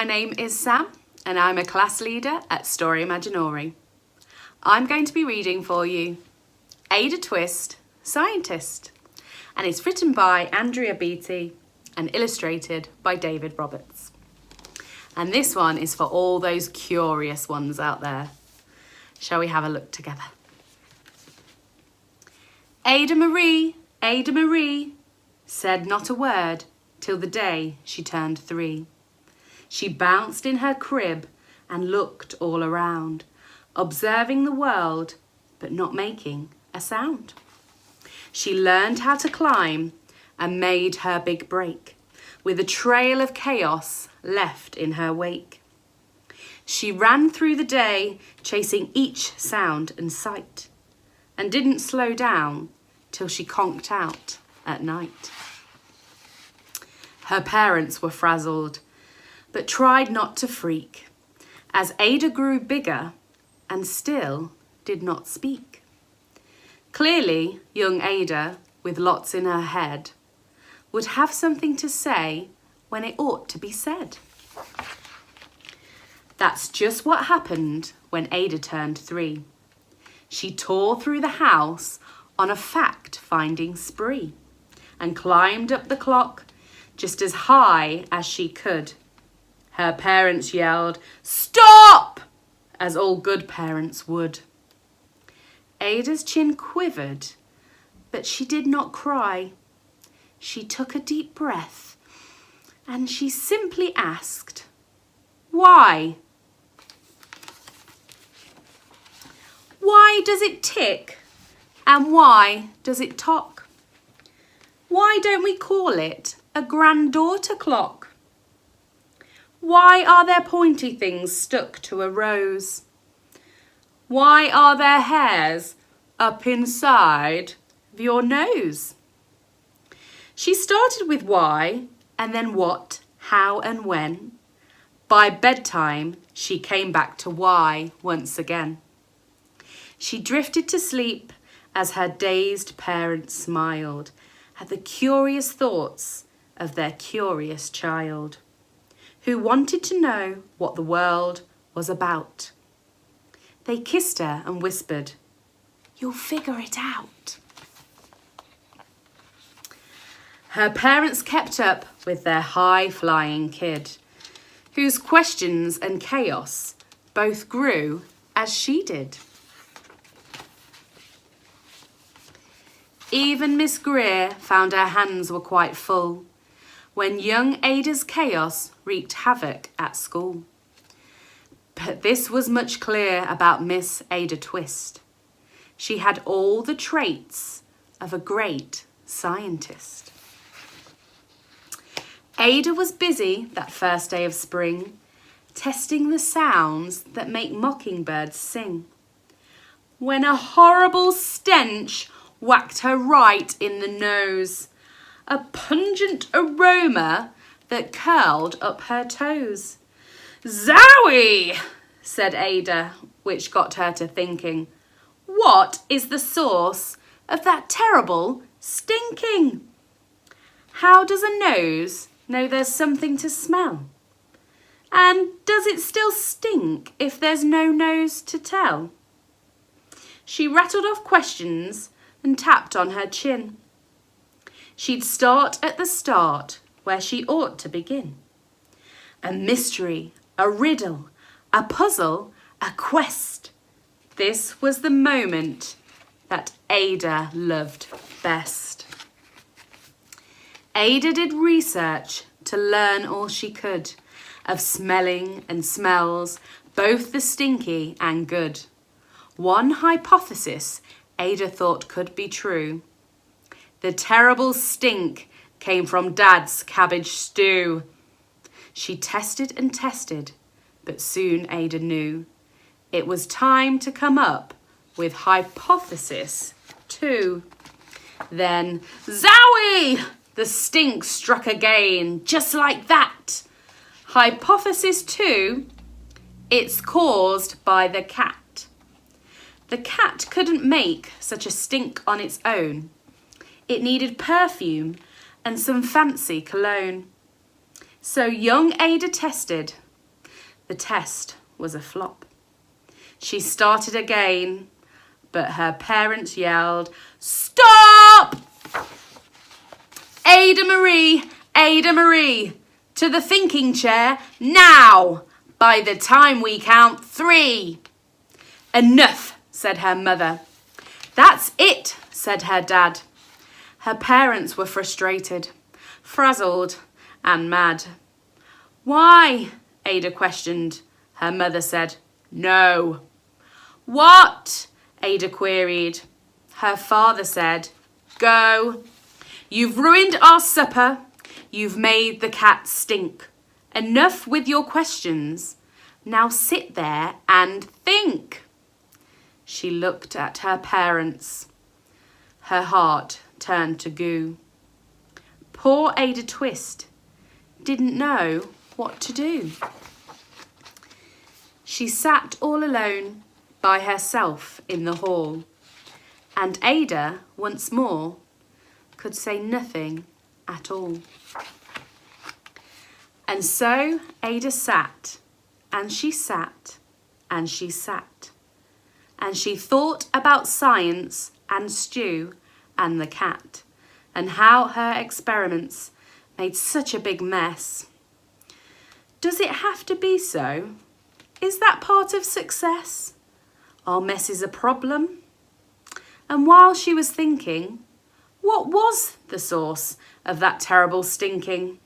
My name is Sam and I'm a class leader at Story Imagin-ory. I'm going to be reading for you Ada Twist, Scientist, and it's written by Andrea Beattie and illustrated by David Roberts. And this one is for all those curious ones out there. Shall we have a look together? Ada Marie, said not a word till the day she turned 3. She bounced in her crib and looked all around, observing the world but not making a sound. She learned how to climb and made her big break, with a trail of chaos left in her wake. She ran through the day, chasing each sound and sight, and didn't slow down till she conked out at night. Her parents were frazzled, but tried not to freak, as Ada grew bigger and still did not speak. Clearly, young Ada, with lots in her head, would have something to say when it ought to be said. That's just what happened when Ada turned 3. She tore through the house on a fact-finding spree and climbed up the clock just as high as she could. Her parents yelled, "Stop!" as all good parents would. Ada's chin quivered, but she did not cry. She took a deep breath and she simply asked, "Why? Why does it tick and why does it tock? Why don't we call it a granddaughter clock? Why are there pointy things stuck to a rose? Why are there hairs up inside of your nose?" She started with why, and then what, how and when. By bedtime, she came back to why once again. She drifted to sleep as her dazed parents smiled at the curious thoughts of their curious child, who wanted to know what the world was about. They kissed her and whispered, "You'll figure it out." Her parents kept up with their high-flying kid, whose questions and chaos both grew as she did. Even Miss Greer found her hands were quite full when young Ada's chaos wreaked havoc at school. But this was much clear about Miss Ada Twist. She had all the traits of a great scientist. Ada was busy that first day of spring, testing the sounds that make mockingbirds sing, when a horrible stench whacked her right in the nose, a pungent aroma that curled up her toes. "Zowie!" said Ada, which got her to thinking, what is the source of that terrible stinking? How does a nose know there's something to smell? And does it still stink if there's no nose to tell? She rattled off questions and tapped on her chin. She'd start at the start where she ought to begin. A mystery, a riddle, a puzzle, a quest. This was the moment that Ada loved best. Ada did research to learn all she could of smelling and smells, both the stinky and good. One hypothesis Ada thought could be true. The terrible stink came from Dad's cabbage stew. She tested and tested, but soon Ada knew it was time to come up with hypothesis 2. Then, zowie! The stink struck again, just like that. Hypothesis 2, it's caused by the cat. The cat couldn't make such a stink on its own. It needed perfume and some fancy cologne. So young Ada tested The test was a flop. She started again, but her parents yelled, "Stop! Ada-Marie, Ada-Marie, to the thinking chair now, by the time we count 3. "Enough," said her mother. "That's it," said her dad. Her parents were frustrated, frazzled and mad. "Why?" Ada questioned. Her mother said, "No." "What?" Ada queried. Her father said, "Go. You've ruined our supper. You've made the cat stink. Enough with your questions. Now sit there and think." She looked at her parents. Her heart turned to goo. Poor Ada Twist didn't know what to do. She sat all alone by herself in the hall, and Ada, once more, could say nothing at all. And so Ada sat, and she sat, and she sat, and she thought about science and Stew and the cat, and how her experiments made such a big mess. Does it have to be so? Is that part of success? Are messes a problem? And while she was thinking, what was the source of that terrible stinking?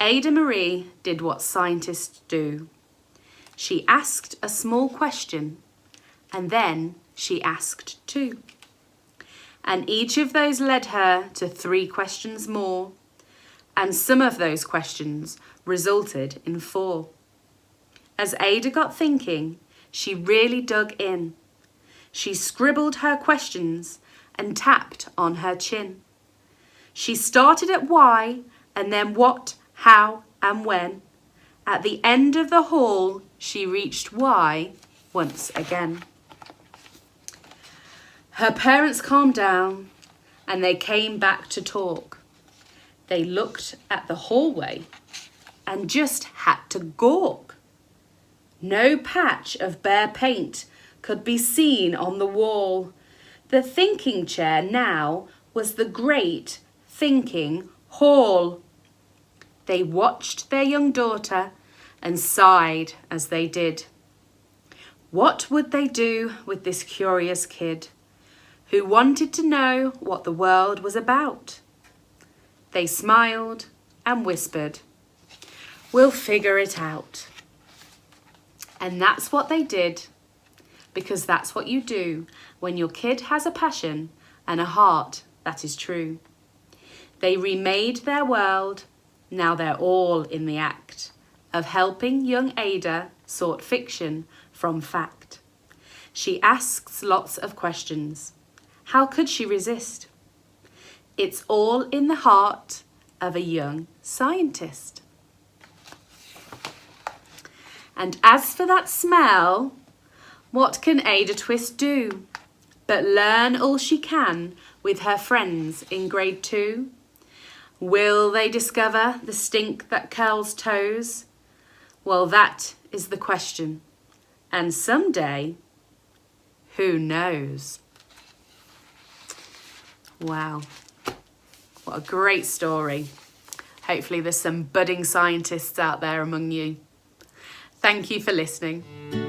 Ada-Marie did what scientists do. She asked a small question, and then she asked 2. And each of those led her to 3 questions more, and some of those questions resulted in 4. As Ada got thinking, she really dug in. She scribbled her questions and tapped on her chin. She started at why, and then what, how, and when. At the end of the hall, she reached why once again. Her parents calmed down, and they came back to talk. They looked at the hallway and just had to gawk. No patch of bare paint could be seen on the wall. The thinking chair now was the great thinking hall. They watched their young daughter and sighed as they did. What would they do with this curious kid who wanted to know what the world was about? They smiled and whispered, "We'll figure it out." And that's what they did, because that's what you do when your kid has a passion and a heart that is true. They remade their world. Now they're all in the act of helping young Ada sort fiction from fact. She asks lots of questions. How could she resist? It's all in the heart of a young scientist. And as for that smell, what can Ada Twist do but learn all she can with her friends in grade 2? Will they discover the stink that curls toes? Well, that is the question. And someday, who knows? Wow, what a great story. Hopefully there's some budding scientists out there among you. Thank you for listening.